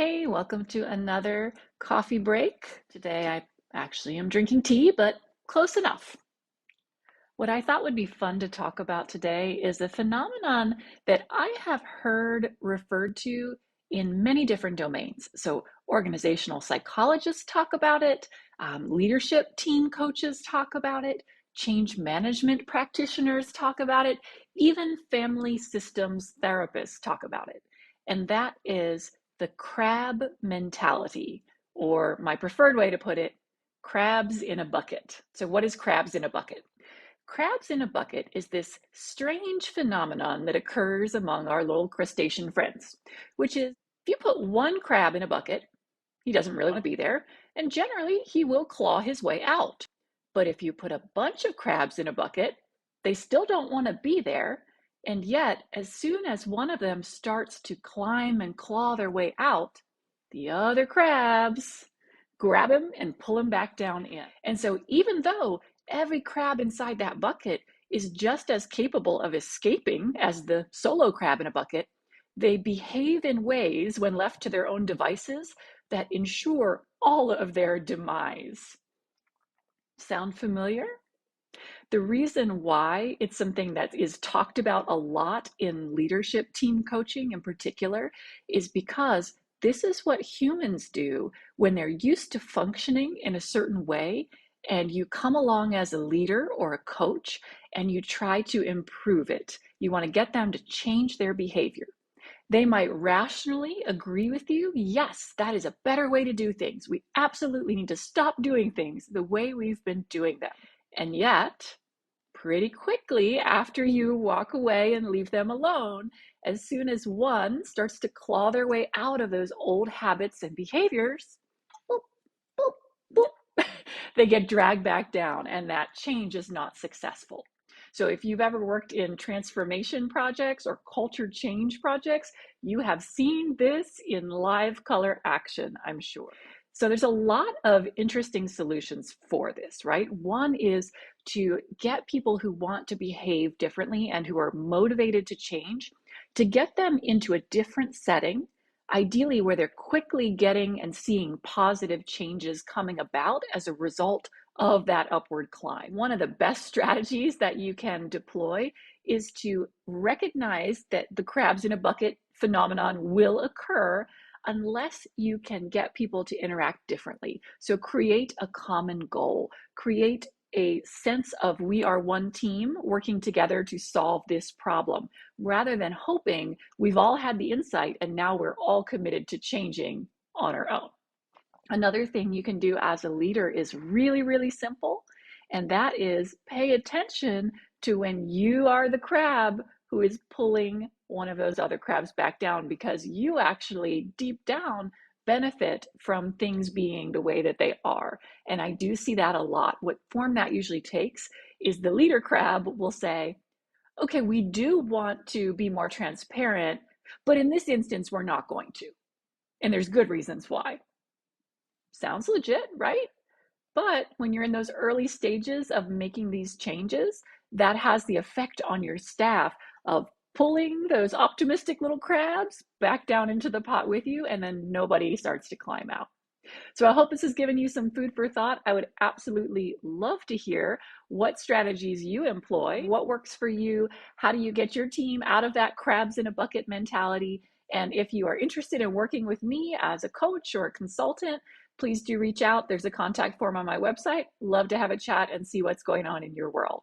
Hey, welcome to another coffee break. Today I actually am drinking tea, but close enough. What I thought would be fun to talk about today is a phenomenon that I have heard referred to in many different domains. So, organizational psychologists talk about it, leadership team coaches talk about it, change management practitioners talk about it, even family systems therapists talk about it. And that is the crab mentality, or my preferred way to put it, crabs in a bucket. So, what is crabs in a bucket? Crabs in a bucket is this strange phenomenon that occurs among our little crustacean friends, which is if you put one crab in a bucket, he doesn't really want to be there, and generally he will claw his way out. But if you put a bunch of crabs in a bucket, they still don't want to be there, and yet as soon as one of them starts to climb and claw their way out, the other crabs grab him and pull him back down in. And so even though every crab inside that bucket is just as capable of escaping as the solo crab in a bucket, they behave in ways when left to their own devices that ensure all of their demise. Sound familiar? The reason why it's something that is talked about a lot in leadership team coaching in particular is because this is what humans do when they're used to functioning in a certain way, and you come along as a leader or a coach and you try to improve it. You want to get them to change their behavior. They might rationally agree with you. Yes, that is a better way to do things. We absolutely need to stop doing things the way we've been doing them. And yet, pretty quickly after you walk away and leave them alone, as soon as one starts to claw their way out of those old habits and behaviors, boop, boop, boop, they get dragged back down, and that change is not successful. So if you've ever worked in transformation projects or culture change projects, you have seen this in live color action, I'm sure. So there's a lot of interesting solutions for this, right? One is to get people who want to behave differently and who are motivated to change, to get them into a different setting, ideally where they're quickly getting and seeing positive changes coming about as a result of that upward climb. One of the best strategies that you can deploy is to recognize that the crabs in a bucket phenomenon will occur unless you can get people to interact differently. So create a common goal, create a sense of we are one team working together to solve this problem, rather than hoping we've all had the insight and now we're all committed to changing on our own. Another thing you can do as a leader is really, really simple, and that is pay attention to when you are the crab who is pulling one of those other crabs back down, because you actually deep down benefit from things being the way that they are. And I do see that a lot. What form that usually takes is the leader crab will say, okay, we do want to be more transparent, but in this instance, we're not going to. And there's good reasons why. Sounds legit, right? But when you're in those early stages of making these changes, that has the effect on your staff of pulling those optimistic little crabs back down into the pot with you, and then nobody starts to climb out. So I hope this has given you some food for thought. I would absolutely love to hear what strategies you employ, what works for you, how do you get your team out of that crabs in a bucket mentality. And if you are interested in working with me as a coach or a consultant, please do reach out. There's a contact form on my website. Love to have a chat and see what's going on in your world.